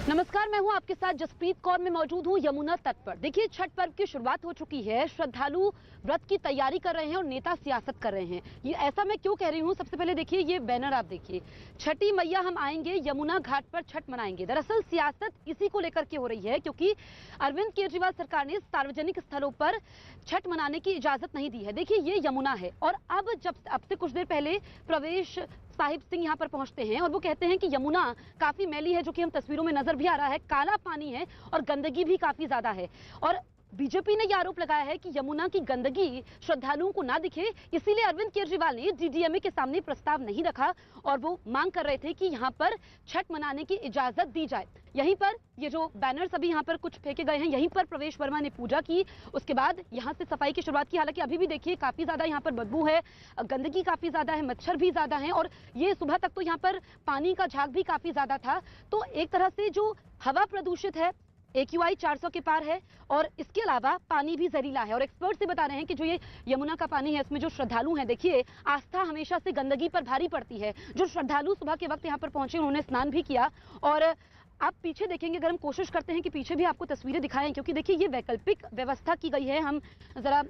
नमस्कार, मैं हूं आपके साथ जसप्रीत कौर। में मौजूद हूं यमुना तट पर। देखिए, छठ पर्व की शुरुआत हो चुकी है, श्रद्धालु व्रत की तैयारी कर रहे हैं और नेता सियासत कर रहे हैं। ये ऐसा मैं क्यों कह रही हूं? सबसे पहले देखिए ये बैनर आप देखिए, छठी मैया हम आएंगे, यमुना घाट पर छठ मनाएंगे। दरअसल सियासत इसी को लेकर के हो रही है, क्योंकि अरविंद केजरीवाल सरकार ने सार्वजनिक स्थलों पर छठ मनाने की इजाजत नहीं दी है। देखिए ये यमुना है और अब से कुछ देर पहले प्रवेश साहिब सिंह यहाँ पर पहुंचते हैं और वो कहते हैं कि यमुना काफी मैली है, जो कि हम तस्वीरों में नजर भी आ रहा है, काला पानी है और गंदगी भी काफी ज्यादा है। और बीजेपी ने यह आरोप लगाया है कि यमुना की गंदगी श्रद्धालुओं को ना दिखे, इसीलिए अरविंद केजरीवाल ने डीडीएमए के सामने प्रस्ताव नहीं रखा और वो मांग कर रहे थे कि यहाँ पर छठ मनाने की इजाजत दी जाए। यहीं पर ये जो बैनर्स अभी यहाँ पर कुछ फेंके गए हैं, यहीं पर प्रवेश वर्मा ने पूजा की, उसके बाद यहाँ से सफाई की शुरुआत की। हालांकि अभी भी देखिए काफी ज्यादा यहाँ पर बदबू है, गंदगी काफी ज्यादा है, मच्छर भी ज्यादा है और ये सुबह तक तो यहाँ पर पानी का झाग भी काफी ज्यादा था। तो एक तरह से जो हवा प्रदूषित है, AQI 400 के पार है और इसके अलावा पानी भी जहरीला है। और एक्सपर्ट से बता रहे हैं कि जो ये यमुना का पानी है, इसमें जो श्रद्धालु हैं, देखिए आस्था हमेशा से गंदगी पर भारी पड़ती है। जो श्रद्धालु सुबह के वक्त यहाँ पर पहुंचे, उन्होंने स्नान भी किया। और आप पीछे देखेंगे, अगर हम कोशिश करते हैं कि पीछे भी आपको तस्वीरें दिखाएं, क्योंकि देखिए ये वैकल्पिक व्यवस्था की गई है। हम जरा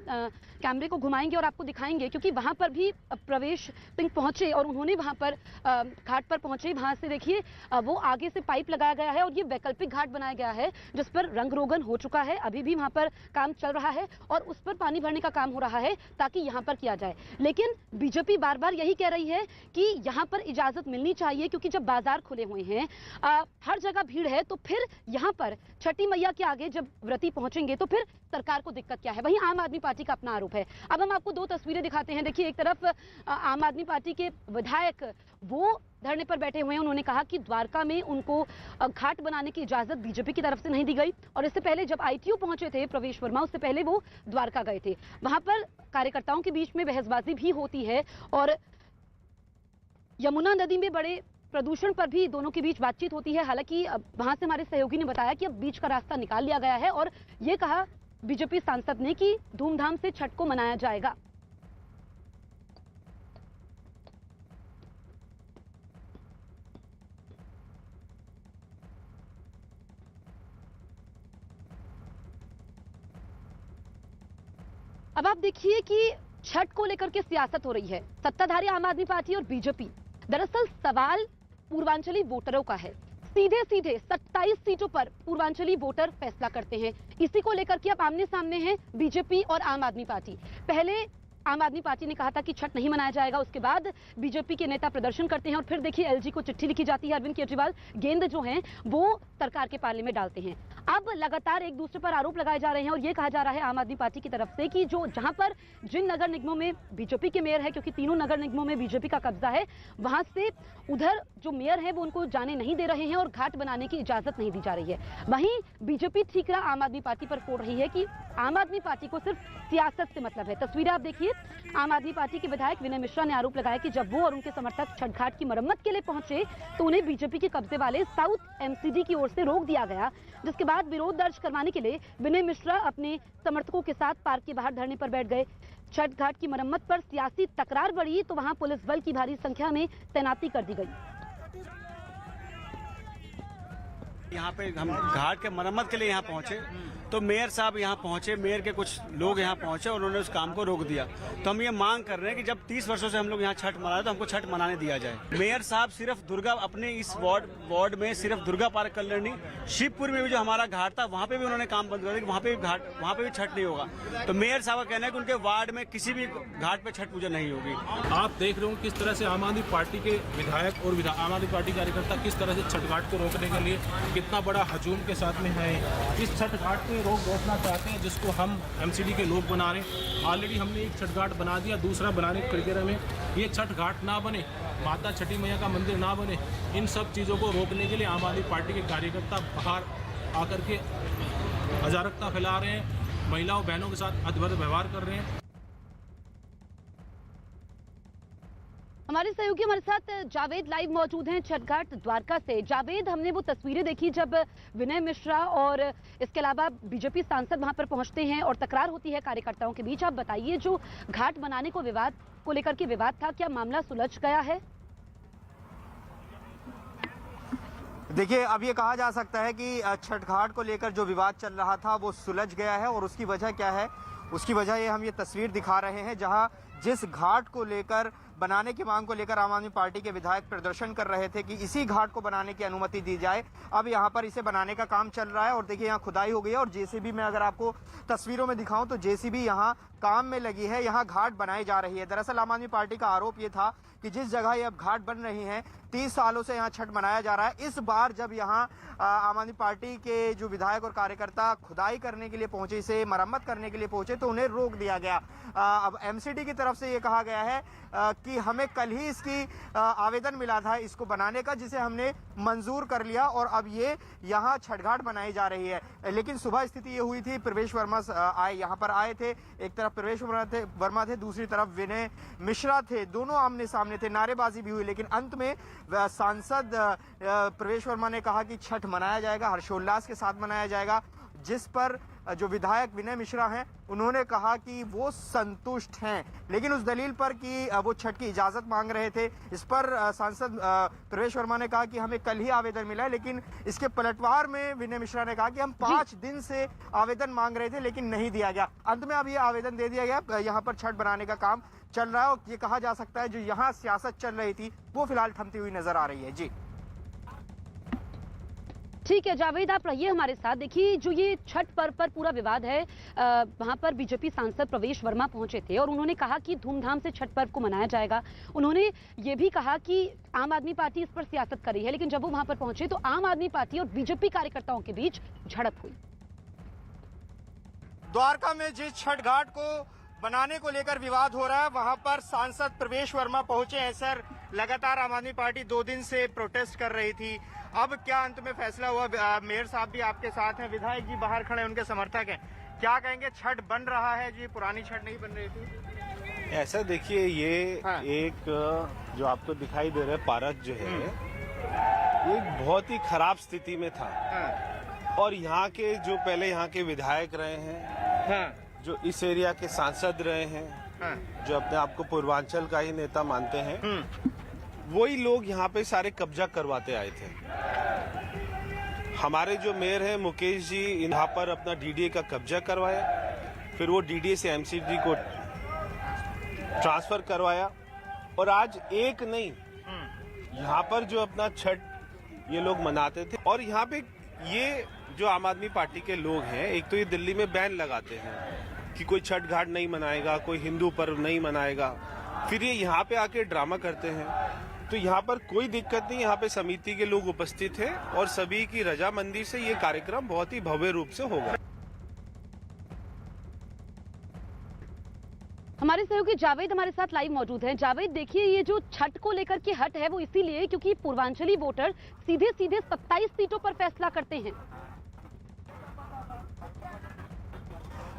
कैमरे को घुमाएंगे और आपको दिखाएंगे, क्योंकि वहां पर भी प्रवेश सिंह पहुंचे और उन्होंने वहां पर घाट पर पहुंचे। वहां से देखिए वो आगे से पाइप लगाया गया है और ये वैकल्पिक घाट बनाया गया है, जिस पर रंग रोगन हो चुका है। अभी भी वहां पर काम चल रहा है और उस पर पानी भरने का काम हो रहा है ताकि यहाँ पर किया जाए। लेकिन बीजेपी बार बार यही कह रही है कि यहाँ पर इजाजत मिलनी चाहिए, क्योंकि जब बाजार खुले हुए हैं, हर जगह भीड़ है, तो फिर यहाँ पर छठी मैया के आगे जब व्रती पहुंचेंगे तो फिर सरकार को दिक्कत क्या है? वहीं आम आदमी पार्टी का अपना आरोप है। अब हम आपको दो तस्वीरें दिखाते हैं। देखिए, एक तरफ आम आदमी पार्टी के विधायक वो धरने पर बैठे हुए हैं। उन्होंने कहा कि द्वारका में उनको घाट बनाने की इजाजत बीजेपी की तरफ से नहीं दी गई और इससे पहले जब ITU पहुंचे थे प्रवेश वर्मा, उससे पहले वो द्वारका गए थे। वहां पर कार्यकर्ताओं के बीच में बहसबाजी भी होती है और यमुना नदी में बड़े प्रदूषण पर भी दोनों के बीच बातचीत होती है। हालांकि वहां से हमारे सहयोगी ने बताया कि अब बीच का रास्ता निकाल लिया गया है और ये कहा बीजेपी सांसद ने कि धूमधाम से छठ को मनाया जाएगा। अब आप देखिए कि छठ को लेकर के सियासत हो रही है, सत्ताधारी आम आदमी पार्टी और बीजेपी। दरअसल सवाल पूर्वांचली वोटरों का है। सीधे सीधे 27 सीटों पर पूर्वांचली वोटर फैसला करते हैं। इसी को लेकर के अब आमने सामने हैं बीजेपी और आम आदमी पार्टी। पहले आम आदमी पार्टी ने कहा था कि छठ नहीं मनाया जाएगा, उसके बाद बीजेपी के नेता प्रदर्शन करते हैं और फिर देखिए LG को चिट्ठी लिखी जाती है। अरविंद केजरीवाल गेंद जो हैं वो सरकार के पाले में डालते हैं। अब लगातार एक दूसरे पर आरोप लगाए जा रहे हैं और ये कहा जा रहा है आम आदमी पार्टी की तरफ से कि जो जहां पर जिन नगर निगमों में बीजेपी के मेयर है, क्योंकि तीनों नगर निगमों में बीजेपी का कब्जा है, वहां से उधर जो मेयर है वो उनको जाने नहीं दे रहे हैं और घाट बनाने की इजाजत नहीं दी जा रही है। वहीं बीजेपी ठीकरा आम आदमी पार्टी पर फोड़ रही है कि आम आदमी पार्टी को सिर्फ सियासत से मतलब है। तस्वीरें आप देखिए, आम आदमी पार्टी के विधायक विनय मिश्रा ने आरोप लगाया कि जब वो और उनके समर्थक छठ घाट की मरम्मत के लिए पहुंचे तो उन्हें बीजेपी के कब्जे वाले साउथ MCD की ओर से रोक दिया गया, जिसके बाद विरोध दर्ज करवाने के लिए विनय मिश्रा अपने समर्थकों के साथ पार्क के बाहर धरने पर बैठ गए। छठ घाट की मरम्मत पर सियासी तकरार बढ़ी तो वहां पुलिस बल की भारी संख्या में तैनाती कर दी गई। यहाँ पे हम घाट के मरम्मत के लिए यहाँ पहुंचे तो मेयर साहब यहाँ पहुंचे, मेयर के कुछ लोग यहाँ पहुंचे और उन्होंने उस काम को रोक दिया। तो हम ये मांग कर रहे हैं कि जब 30 वर्षों से हम लोग यहाँ छठ मना रहे तो हमको छठ मनाने दिया जाए। मेयर साहब सिर्फ दुर्गा अपने इस वार्ड में सिर्फ दुर्गा पार्क कल्याणी, शिवपुर में भी जो हमारा घाट था वहाँ पे भी उन्होंने काम बंद कर दिया, वहाँ पे भी छठ नहीं होगा। तो मेयर साहब का कहना है कि उनके वार्ड में किसी भी घाट पे छठ पूजा नहीं होगी। आप देख रहे हो किस तरह से आम आदमी पार्टी के विधायक और आम आदमी पार्टी कार्यकर्ता किस तरह से छठ घाट को रोकने के लिए कितना बड़ा हजूम के साथ में है। इस छठ घाट को रोकना चाहते हैं, जिसको हम MCD के लोग बना रहे हैं। ऑलरेडी हमने एक छठ घाट बना दिया, दूसरा बनाने की प्रक्रिया में। ये छठ घाट ना बने, माता छठी मैया का मंदिर ना बने, इन सब चीज़ों को रोकने के लिए आम आदमी पार्टी के कार्यकर्ता बाहर आकर के अराजकता फैला रहे हैं, महिलाओं बहनों के साथ अभद्र व्यवहार कर रहे हैं। हमारे सहयोगी हमारे साथ जावेद लाइव मौजूद हैं छठ घाट द्वारका से। जावेद, हमने वो तस्वीरें देखी जब विनय मिश्रा और इसके अलावा बीजेपी सांसद वहां पर पहुंचते हैं और तकरार होती है कार्यकर्ताओं के बीच। आप बताइए, जो घाट बनाने को लेकर के विवाद था, क्या मामला सुलझ गया है? देखिए, अब ये कहा जा सकता है कि छठ घाट को लेकर जो विवाद चल रहा था वो सुलझ गया है, और उसकी वजह क्या है? उसकी वजह ये हम ये तस्वीर दिखा रहे हैं जहां जिस घाट को लेकर बनाने की मांग को लेकर आम आदमी पार्टी के विधायक प्रदर्शन कर रहे थे कि इसी घाट को बनाने की अनुमति दी जाए, अब यहां पर इसे बनाने का काम चल रहा है। और देखिए, यहां खुदाई हो गई है और जेसीबी में अगर आपको तस्वीरों में दिखाऊं तो जेसीबी यहां काम में लगी है, यहां घाट बनाई जा रही है। दरअसल आम आदमी पार्टी का आरोप ये था कि जिस जगह ये अब घाट बन रही है 30 सालों से यहाँ छठ मनाया जा रहा है। इस बार जब यहाँ आम आदमी पार्टी के जो विधायक और कार्यकर्ता खुदाई करने के लिए पहुंचे, इसे मरम्मत करने के लिए पहुंचे, तो उन्हें रोक दिया गया। अब एमसीडी की तरफ से ये कहा गया है कि हमें कल ही इसकी आवेदन मिला था इसको बनाने का, जिसे हमने मंजूर कर लिया और अब ये यहाँ छठ घाट बनाई जा रही है। लेकिन सुबह स्थिति ये हुई थी, प्रवेश वर्मा यहाँ पर आए थे, एक तरफ प्रवेश वर्मा थे, दूसरी तरफ विनय मिश्रा थे, दोनों आमने सामने थे, नारेबाजी भी हुई। लेकिन अंत में सांसद प्रवेश वर्मा ने कहा कि छठ मनाया जाएगा, हर्षोल्लास के साथ मनाया जाएगा, जिस पर जो विधायक विनय मिश्रा हैं उन्होंने कहा कि वो संतुष्ट हैं। लेकिन उस दलील पर कि वो छठ की इजाजत मांग रहे थे, इस पर सांसद प्रवेश वर्मा ने कहा कि हमें कल ही आवेदन मिला है। लेकिन इसके पलटवार में विनय मिश्रा ने कहा कि हम 5 दिन से आवेदन मांग रहे थे लेकिन नहीं दिया गया। अंत में अब ये आवेदन दे दिया गया, यहाँ पर छठ बनाने का काम चल रहा है। और ये कहा जा सकता है जो यहाँ सियासत चल रही थी वो फिलहाल थमती हुई नजर आ रही है। जी ठीक है जावेद, आप रहिए हमारे साथ। देखिए, जो ये छठ पर्व पर पूरा विवाद है, वहां पर बीजेपी सांसद प्रवेश वर्मा पहुंचे थे और उन्होंने कहा कि धूमधाम से छठ पर्व को मनाया जाएगा। उन्होंने ये भी कहा कि आम आदमी पार्टी इस पर सियासत कर रही है, लेकिन जब वो वहां पर पहुंचे तो आम आदमी पार्टी और बीजेपी कार्यकर्ताओं के बीच झड़प हुई। द्वारका में जिस छठ घाट को बनाने को लेकर विवाद हो रहा है वहां पर सांसद प्रवेश वर्मा पहुंचे हैं। सर, लगातार आम आदमी पार्टी 2 दिन से प्रोटेस्ट कर रही थी, अब क्या अंत में फैसला हुआ? मेयर साहब भी आपके साथ हैं, विधायक जी बाहर खड़े, उनके समर्थक हैं, क्या कहेंगे? छठ बन रहा है जी, पुरानी छठ नहीं बन रही थी। ऐसा देखिए, ये एक जो आपको दिखाई दे रहा है पार्क जो है, ये बहुत ही खराब स्थिति में था। और यहाँ के जो पहले यहाँ के विधायक रहे हैं, जो इस एरिया के सांसद रहे हैं, जो अपने आप को पूर्वांचल का ही नेता मानते हैं, वही लोग यहाँ पे सारे कब्जा करवाते आए थे। हमारे जो मेयर हैं मुकेश जी, यहाँ पर अपना डीडीए का कब्जा करवाया, फिर वो डीडीए से एमसीडी को ट्रांसफर करवाया, और आज एक नहीं, यहाँ पर जो अपना छठ ये लोग मनाते थे। और यहाँ पे ये जो आम आदमी पार्टी के लोग हैं, एक तो ये दिल्ली में बैन लगाते हैं कि कोई छठ घाट नहीं मनाएगा, कोई हिंदू पर्व नहीं मनाएगा, फिर ये यहाँ पे आके ड्रामा करते हैं। तो यहाँ पर कोई दिक्कत नहीं, यहाँ पे समिति के लोग उपस्थित हैं और सभी की रजामंदी से ये कार्यक्रम बहुत ही भव्य रूप से होगा। हमारे सहयोगी जावेद हमारे साथ लाइव मौजूद हैं। जावेद, देखिए, ये जो छठ को लेकर के हट है वो इसीलिए क्योंकि पूर्वांचली वोटर सीधे 27 सीटों पर फैसला करते हैं।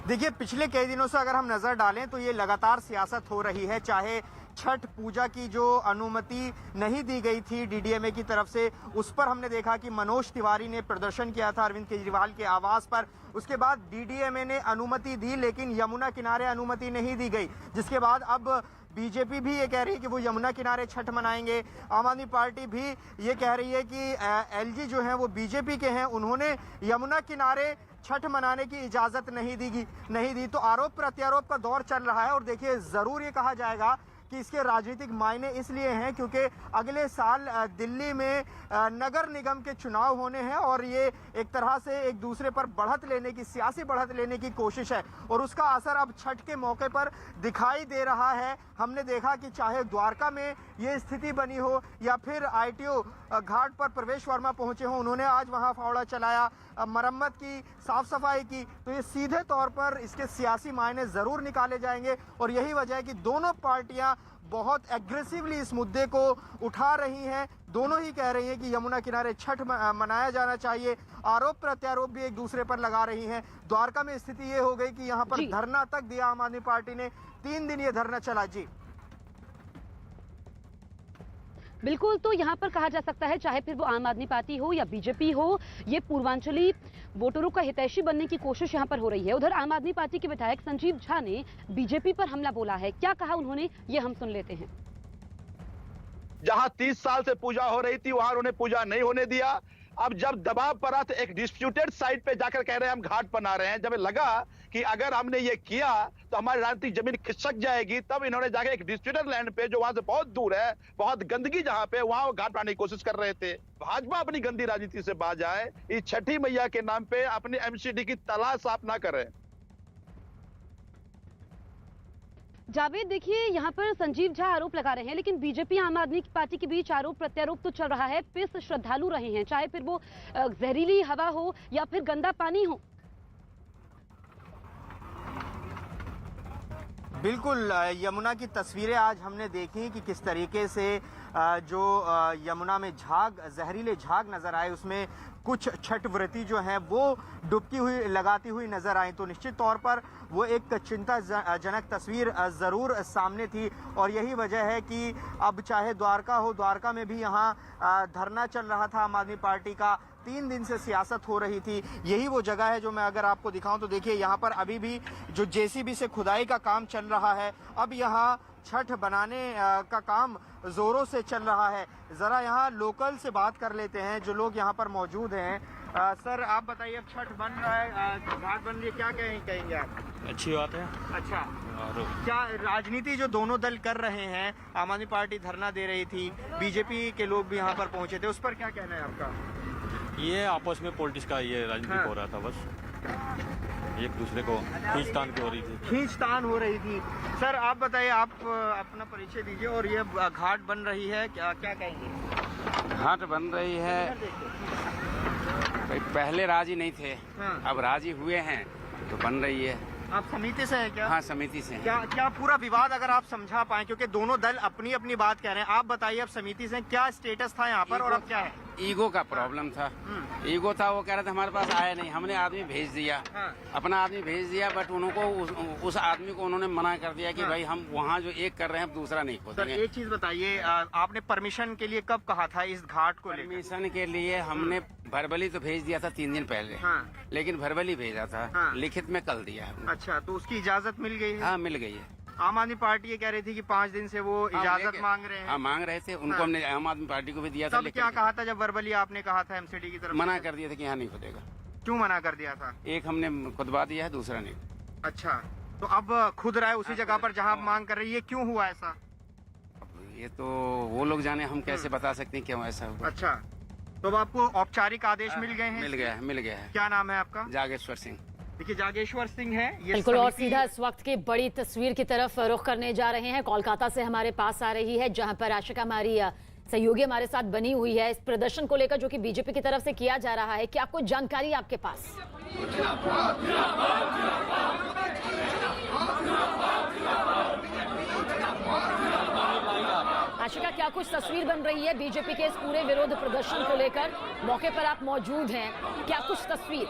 देखिए, पिछले कई दिनों से अगर हम नजर डालें तो ये लगातार सियासत हो रही है। चाहे छठ पूजा की जो अनुमति नहीं दी गई थी डीडीएमए की तरफ से, उस पर हमने देखा कि मनोज तिवारी ने प्रदर्शन किया था अरविंद केजरीवाल के आवास पर। उसके बाद डीडीएमए ने अनुमति दी, लेकिन यमुना किनारे अनुमति नहीं दी गई, जिसके बाद अब बीजेपी भी ये कह रही है कि वो यमुना किनारे छठ मनाएंगे। आम आदमी पार्टी भी ये कह रही है कि एलजी जो है वो बीजेपी के हैं, उन्होंने यमुना किनारे छठ मनाने की इजाजत नहीं दी। तो आरोप प्रत्यारोप का दौर चल रहा है। और देखिए, जरूर ये कहा जाएगा कि इसके राजनीतिक मायने इसलिए हैं क्योंकि अगले साल दिल्ली में नगर निगम के चुनाव होने हैं और ये एक तरह से एक दूसरे पर बढ़त लेने की, सियासी बढ़त लेने की कोशिश है, और उसका असर अब छठ के मौके पर दिखाई दे रहा है। हमने देखा कि चाहे द्वारका में ये स्थिति बनी हो या फिर आईटीओ घाट पर प्रवेश वर्मा पहुंचे हो, उन्होंने आज वहां फावड़ा चलाया, मरम्मत की, साफ सफाई की, तो ये सीधे तौर पर इसके सियासी मायने जरूर निकाले जाएंगे। और यही वजह है कि दोनों पार्टियां बहुत एग्रेसिवली इस मुद्दे को उठा रही हैं। दोनों ही कह रही हैं कि यमुना किनारे छठ मनाया जाना चाहिए। आरोप प्रत्यारोप भी एक दूसरे पर लगा रही हैं। द्वारका में स्थिति ये हो गई कि यहाँ पर धरना तक दिया आम आदमी पार्टी ने, 3 दिन ये धरना चला। जी बिल्कुल, तो यहाँ पर कहा जा सकता है चाहे फिर वो आम आदमी पार्टी हो या बीजेपी हो, ये पूर्वांचली वोटरों का हितैषी बनने की कोशिश यहाँ पर हो रही है। उधर आम आदमी पार्टी के विधायक संजीव झा ने बीजेपी पर हमला बोला है। क्या कहा उन्होंने, ये हम सुन लेते हैं। जहां 30 साल से पूजा हो रही थी वहां उन्होंने पूजा नहीं होने दिया, अब जब दबाव पड़ा तो एक डिस्प्यूटेड साइट पे जाकर कह रहे हैं हम घाट बना रहे हैं। जब लगा कि अगर हमने ये किया तो हमारी राजनीतिक जमीन खिसक जाएगी, तब इन्होंने जाकर एक डिस्प्यूटेड लैंड पे जो वहां से बहुत दूर है, बहुत गंदगी जहां पे, वहां वो घाट बनाने की कोशिश कर रहे थे। भाजपा अपनी गंदी राजनीति से बाज आए, इस छठी मैया के नाम पे अपनी एमसीडी की तलाश साफ ना करें। जावेद, देखिए यहाँ पर संजीव झा आरोप लगा रहे हैं, लेकिन बीजेपी आम आदमी पार्टी के बीच आरोप प्रत्यारोप तो चल रहा है। पिस श्रद्धालु रहे हैं, चाहे फिर वो जहरीली हवा हो या फिर गंदा पानी हो। बिल्कुल, यमुना की तस्वीरें आज हमने देखी कि किस तरीके से जो यमुना में जहरीले झाग नजर आए, उसमें कुछ छठ व्रती जो हैं वो डुबकी हुई लगाती हुई नजर आई। तो निश्चित तौर पर वो एक चिंताजनक तस्वीर जरूर सामने थी, और यही वजह है कि अब चाहे द्वारका हो, द्वारका में भी यहाँ धरना चल रहा था आम आदमी पार्टी का। 3 दिन से सियासत हो रही थी। यही वो जगह है जो मैं अगर आपको दिखाऊं तो देखिए यहाँ पर अभी भी जो जेसीबी से खुदाई का काम चल रहा है। अब यहाँ छठ बनाने का काम जोरों से चल रहा है। जरा यहाँ लोकल से बात कर लेते हैं, जो लोग यहाँ पर मौजूद हैं। सर, आप बताइए, अब छठ बन रहा है, घाट बन रही है, क्या कहेंगे आप? अच्छी बात है। अच्छा, और क्या राजनीति जो दोनों दल कर रहे हैं, आम आदमी पार्टी धरना दे रही थी, बीजेपी के लोग भी यहाँ पर पहुंचे थे, उस पर क्या कहना है आपका? ये आपस में पॉलिटिक्स का ये राजनीति हो रहा था, बस एक दूसरे को खींचतान की हो रही थी। खींचतान हो रही थी। सर, आप बताइए, आप अपना परिचय दीजिए, और ये घाट बन रही है, क्या कहेंगे? घाट बन रही है, पहले राजी नहीं थे, हाँ। अब राजी हुए हैं तो बन रही है। आप समिति से हैं क्या? हाँ, समिति से हैं। क्या पूरा विवाद अगर आप समझा पाए, क्योंकि दोनों दल अपनी अपनी बात कह रहे हैं, आप बताइए, अब समिति से क्या स्टेटस था यहाँ पर और अब क्या है? ईगो का प्रॉब्लम था। ईगो था, वो कह रहे थे हमारे पास आया नहीं, हमने आदमी भेज दिया, अपना आदमी भेज दिया, बट उनको उस आदमी को उन्होंने मना कर दिया कि भाई हम वहाँ जो एक कर रहे हैं दूसरा नहीं खोदेंगे। एक चीज बताइए, आपने परमिशन के लिए कब कहा था इस घाट को? परमिशन के लिए हमने भरबली तो भेज दिया था 3 दिन पहले, लेकिन भरबली भेजा था, लिखित में कल दिया है। अच्छा, तो उसकी इजाजत मिल गई है? हाँ, मिल गई है। आम आदमी पार्टी ये कह रही थी कि 5 दिन से वो इजाजत मांग रहे हैं। हाँ, मांग रहे थे, उनको हमने आम आदमी पार्टी को भी दिया था। तब क्या कहा था जब वर्बली आपने कहा था एमसीडी की तरफ? मना कर दिया था कि यहाँ नहीं खुदेगा। क्यों मना कर दिया था? एक हमने खुदवा दिया है, दूसरा नहीं। अच्छा, तो अब खुद रहा है उसी जगह पर जहाँ आप मांग कर रही है, क्यों हुआ ऐसा? ये तो वो लोग जाने, हम कैसे बता सकते हैं क्यों ऐसा हुआ। अच्छा, तो अब आपको औपचारिक आदेश मिल गए हैं? मिल गया है। क्या नाम है आपका? जागेश्वर सिंह। देखिए, जागेश्वर सिंह है ये। बिल्कुल, और सीधा इस वक्त की बड़ी तस्वीर की तरफ रुख करने जा रहे हैं। कोलकाता से हमारे पास आ रही है, जहां पर आशिका हमारी सहयोगी हमारे साथ बनी हुई है, इस प्रदर्शन को लेकर जो कि बीजेपी की तरफ से किया जा रहा है। क्या कुछ जानकारी आपके पास? आशिका, क्या कुछ तस्वीर बन रही है बीजेपी के इस पूरे विरोध प्रदर्शन को लेकर? मौके पर आप मौजूद हैं, क्या कुछ तस्वीर?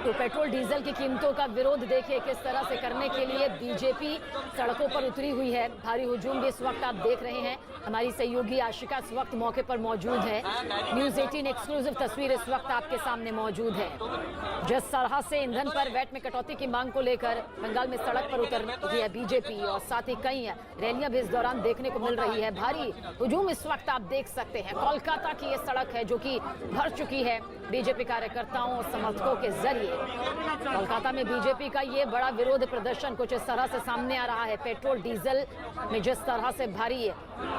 तो पेट्रोल डीजल की कीमतों का विरोध देखिए किस तरह से करने के लिए बीजेपी सड़कों पर उतरी हुई है। भारी हुजूम भी इस वक्त आप देख रहे हैं। हमारी सहयोगी आशिका इस वक्त मौके पर मौजूद है। न्यूज़ 18 एक्सक्लूसिव तस्वीर इस वक्त आपके सामने मौजूद है। जिस तरह से ईंधन पर वैट में कटौती की मांग को लेकर बंगाल में सड़क पर उतर रही है बीजेपी, और साथ ही कई रैलियां भी इस दौरान देखने को मिल रही है। भारी हुजूम इस वक्त आप देख सकते हैं। कोलकाता की ये सड़क है जो कि भर चुकी है बीजेपी कार्यकर्ताओं और समर्थकों के जरिए। कोलकाता में बीजेपी का ये बड़ा विरोध प्रदर्शन कुछ इस तरह से सामने आ रहा है। पेट्रोल डीजल में जिस तरह से भारी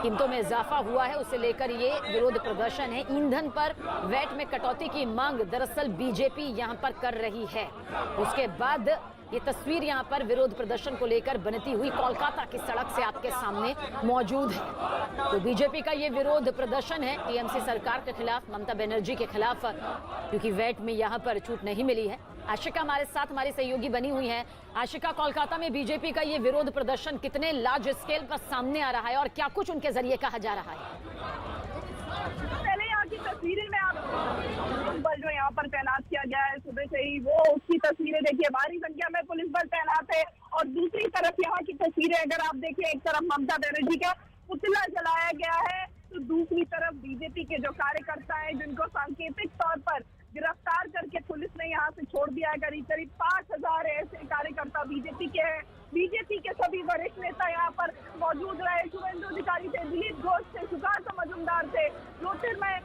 कीमतों में इजाफा हुआ है, उसे लेकर ये विरोध प्रदर्शन है। ईंधन पर वैट में कटौती की मांग दरअसल बीजेपी यहां पर कर रही है। उसके बाद ये तस्वीर यहां पर विरोध प्रदर्शन को लेकर बनती हुई कोलकाता की सड़क से आपके सामने मौजूद है। तो बीजेपी का ये विरोध प्रदर्शन है टीएमसी सरकार के खिलाफ, ममता बनर्जी के खिलाफ, क्योंकि वैट में यहां पर छूट नहीं मिली है। आशिका हमारे साथ हमारी सहयोगी बनी हुई है। आशिका, कोलकाता में बीजेपी का ये विरोध प्रदर्शन कितने लार्ज स्केल पर सामने आ रहा है और क्या कुछ उनके जरिए कहा जा रहा है? पहले यहाँ की तस्वीरें में आप बल जो यहाँ पर तैनात किया गया है सुबह से ही, वो उसकी तस्वीरें देखिए। भारी संख्या में पुलिस बल तैनात है, और दूसरी तरफ यहाँ की तस्वीरें अगर आप देखिए, एक तरफ ममता बनर्जी का पुतला जलाया गया है, तो दूसरी तरफ बीजेपी के जो कार्यकर्ता हैं जिनको सांकेतिक तौर पर गिरफ्तार करके पुलिस ने यहाँ से छोड़ दिया है। करीब 5,000 ऐसे कार्यकर्ता बीजेपी के हैं। बीजेपी के सभी वरिष्ठ नेता नेता यहाँ पर मौजूद रहे। शुभेंदु अधिकारी थे, दिलीप घोष थे, सुकांत मजूमदार थे, ज्योतिर्मय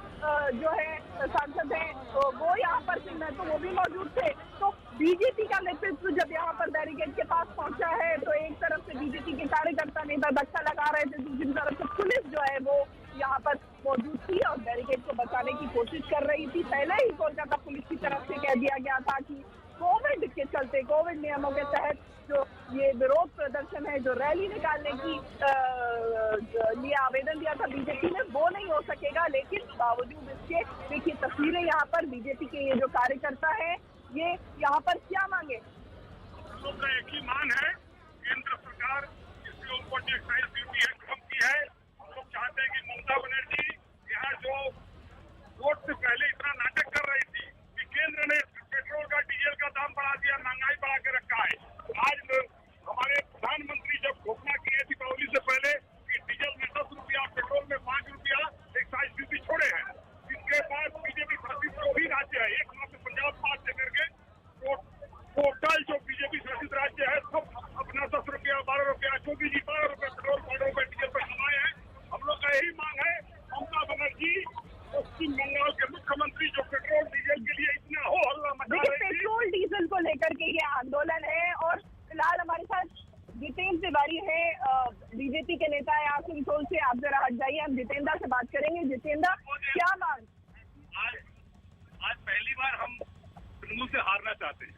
जो है सांसद हैं तो वो यहाँ पर सिंह महतो वो भी मौजूद थे। तो बीजेपी का नेतृत्व जब यहाँ पर बैरिकेड के पास पहुंचा है तो एक तरफ से बीजेपी के कार्यकर्ता नेता धक्का लगा रहे थे, दूसरी तरफ से पुलिस जो है वो यहाँ पर मौजूद थी और बैरिकेड को बचाने की कोशिश कर रही थी। पहले ही कोलकाता पुलिस की तरफ से कह दिया गया था कि कोविड के चलते, कोविड नियमों के तहत जो ये विरोध प्रदर्शन है, जो रैली निकालने की लिए आवेदन दिया था बीजेपी ने, वो नहीं हो सकेगा। लेकिन बावजूद इसके देखिए तस्वीरें यहाँ पर बीजेपी के ये जो कार्यकर्ता है ये यहाँ पर क्या मांगे। हम लोग का एक ही मांग है, केंद्र सरकार इसके ऊपर जो एक्साइज ड्यूटी है कम की है। हम लोग चाहते हैं कि ममता बनर्जी यहाँ जो वोट से पहले इतना नाटक कर रही थी कि केंद्र ने पेट्रोल का, डीजल का दाम बढ़ा दिया, महंगाई बढ़ा के रखा है। आज हमारे प्रधानमंत्री जब घोषणा की है दीपावली से पहले कि डीजल में 10 रुपया, पेट्रोल में 5 रुपया एक्साइज ड्यूटी छोड़े हैं, इसके बाद बीजेपी शासित जो भी राज्य है, एक मात्र पंजाब पास लेकर के टोटल जो बीजेपी शासित राज्य है सब अपना 10 रुपया, 12 रुपया, जो भी 12 रुपया पेट्रोल, 12 रुपया डीजल पर कमाए हैं। हम लोग का यही मांग है, ममता बनर्जी पश्चिम बंगाल के मुख्यमंत्री जो पेट्रोल डीजल के लिए इतना हो हल्ला मचा रही थी। पेट्रोल डीजल को लेकर के ये आंदोलन है और फिलहाल हमारे साथ जितेंद्र तिवारी है, बीजेपी के नेता है आसनसोल से। आप जरा हट जाइए, हम जितेंद्र से बात करेंगे। जितेंद्र, क्या मांग? आज पहली बार हम तृणमूल से हारना चाहते हैं,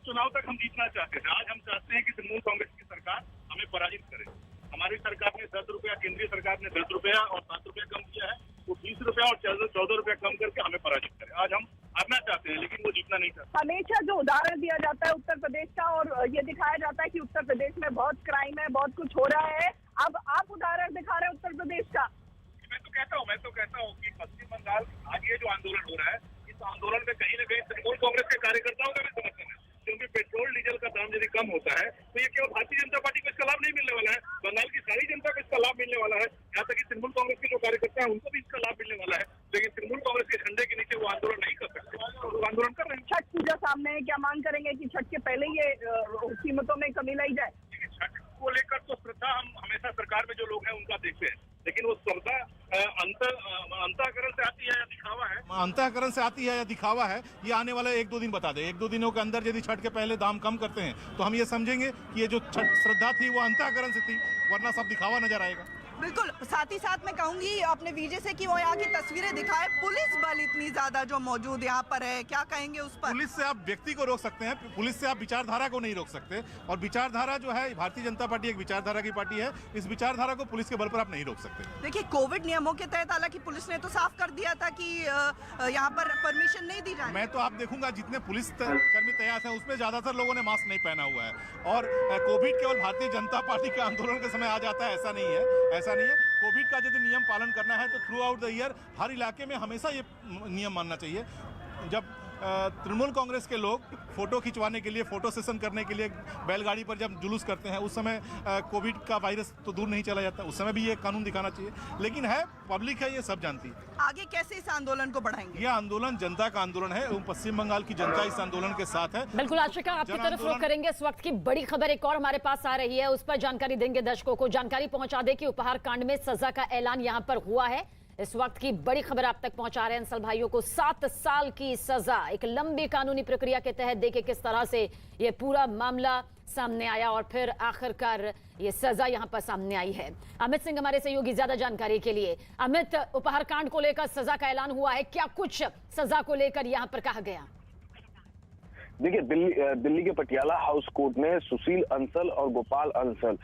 चुनाव तक हम जीतना चाहते थे। आज हम चाहते हैं कि तृणमूल कांग्रेस की सरकार हमें पराजित करे। हमारी सरकार ने 10 रुपया, केंद्रीय सरकार ने 10 रुपया और 7 रुपया कम किया है, वो 20 रुपया और 14 रुपया कम करके हमें पराजित करे। आज हम हारना चाहते हैं लेकिन वो जीतना नहीं चाहते। हमेशा जो उदाहरण दिया जाता है उत्तर प्रदेश का और ये दिखाया जाता है कि उत्तर प्रदेश में बहुत क्राइम है, बहुत कुछ हो रहा है, अब आप उदाहरण दिखा रहे हैं उत्तर प्रदेश का। मैं तो कहता हूँ कि पश्चिम बंगाल आज ये जो आंदोलन हो रहा है, इस आंदोलन में कहीं न कहीं तृणमूल कांग्रेस के कार्यकर्ताओं का भी समर्थन है, क्योंकि पेट्रोल डीजल का दाम यदि कम होता है तो ये केवल भारतीय जनता पार्टी को इसका लाभ नहीं मिलने वाला है, बंगाल की सारी जनता को इसका लाभ मिलने वाला है। यहाँ तक कि तृणमूल कांग्रेस के जो कार्यकर्ता है उनको भी इसका लाभ मिलने वाला है, लेकिन तृणमूल कांग्रेस के झंडे के नीचे वो आंदोलन नहीं कर सकते, वो आंदोलन कर रहे हैं। छठ पूजा सामने है, क्या मांग करेंगे कि छठ के पहले ये कीमतों में कमी लाई जाए? छठ को लेकर तो श्रद्धा हम हमेशा सरकार में जो लोग हैं उनका देखते हैं, लेकिन वो श्रद्धा अंतःकरण से आती है या दिखावा है? अंतःकरण से आती है या दिखावा है, ये आने वाला 1-2 दिन बता दे। 1-2 दिनों के अंदर यदि छठ के पहले दाम कम करते हैं तो हम ये समझेंगे कि ये जो छठ श्रद्धा थी वो अंतःकरण से थी, वरना सब दिखावा नजर आएगा। बिल्कुल, साथ ही साथ मैं कहूंगी अपने विजय से कि वो यहाँ की तस्वीरें दिखाए। पुलिस बल इतनी ज्यादा जो मौजूद यहाँ पर है, क्या कहेंगे उस पर? पुलिस से आप व्यक्ति को रोक सकते हैं, पुलिस से आप विचारधारा को नहीं रोक सकते, और विचारधारा जो है, भारतीय जनता पार्टी एक विचारधारा की पार्टी है, इस विचारधारा को पुलिस के बल पर आप नहीं रोक सकते। देखिए, कोविड नियमों के तहत हालांकि पुलिस ने तो साफ कर दिया था कि यहाँ पर परमिशन नहीं दी जाए। मैं तो आप देखूंगा जितने पुलिस कर्मी तैयार हैं उसमें ज्यादातर लोगों ने मास्क नहीं पहना हुआ है, और कोविड केवल भारतीय जनता पार्टी के आंदोलन के समय आ जाता है, ऐसा नहीं है। कोविड का यदि नियम पालन करना है तो थ्रू आउट द ईयर हर इलाके में हमेशा ये नियम मानना चाहिए। जब तृणमूल कांग्रेस के लोग फोटो खिंचवाने के लिए, फोटो सेशन करने के लिए बैलगाड़ी पर जब जुलूस करते हैं, उस समय कोविड का वायरस तो दूर नहीं चला जाता, उस समय भी ये कानून दिखाना चाहिए। लेकिन है, पब्लिक है, ये सब जानती है। आगे कैसे इस आंदोलन को बढ़ाएंगे? यह आंदोलन जनता का आंदोलन है, पश्चिम बंगाल की जनता इस आंदोलन के साथ है। बिल्कुल आशिका, आपकी तरफ रुख करेंगे। इस वक्त की बड़ी खबर एक और हमारे पास आ रही है, उस पर जानकारी देंगे दर्शकों को। जानकारी पहुंचा दे कि उपहार कांड में सजा का ऐलान यहां पर हुआ है। इस वक्त की बड़ी खबर आप तक पहुंचा रहे हैं अंसल भाइयों को। 7 साल की सजा, एक लंबी कानूनी प्रक्रिया के तहत देखिए किस तरह से ये पूरा मामला सामने आया और फिर आखिरकार ये सजा यहां पर सामने आई है। अमित सिंह हमारे सहयोगी ज्यादा जानकारी के लिए। अमित, उपहार कांड को लेकर सजा का ऐलान हुआ है, क्या कुछ सजा को लेकर यहां पर कहा गया? देखिए, दिल्ली के पटियाला हाउस कोर्ट में सुशील अंसल और गोपाल अंसल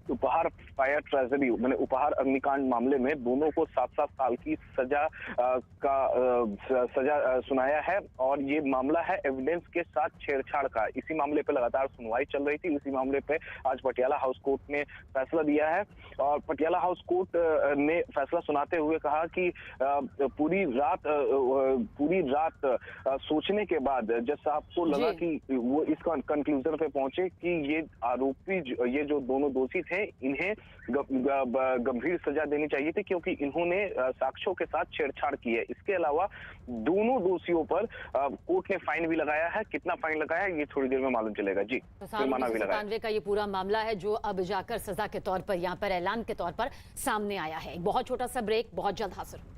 उपहार फायर ट्रेजरी मैंने उपहार अग्निकांड मामले में दोनों को 7-7 साल की सजा सुनाया है, और ये मामला है एविडेंस के साथ छेड़छाड़ का। इसी मामले पे लगातार सुनवाई चल रही थी, इसी मामले पे आज पटियाला हाउस कोर्ट ने फैसला दिया है, और पटियाला हाउस कोर्ट ने फैसला सुनाते हुए कहा कि पूरी रात सोचने के बाद जज साहब को लगा कि वो इस कंक्लूजन पे पहुंचे कि ये आरोपी, ये जो दोनों दोषी थे, हैं इन्हें गंभीर सजा देनी चाहिए थी, क्योंकि इन्होंने साक्ष्यों के साथ छेड़छाड़ की है। इसके अलावा दोनों दोषियों पर कोर्ट ने फाइन भी लगाया है। कितना फाइन लगाया है ये थोड़ी देर में मालूम चलेगा। जी, जुर्माना भी लगाया। 97 का ये पूरा मामला है जो अब जाकर सजा के तौर पर यहाँ पर ऐलान के तौर पर सामने आया है। बहुत छोटा सा ब्रेक, बहुत जल्द हाजिर।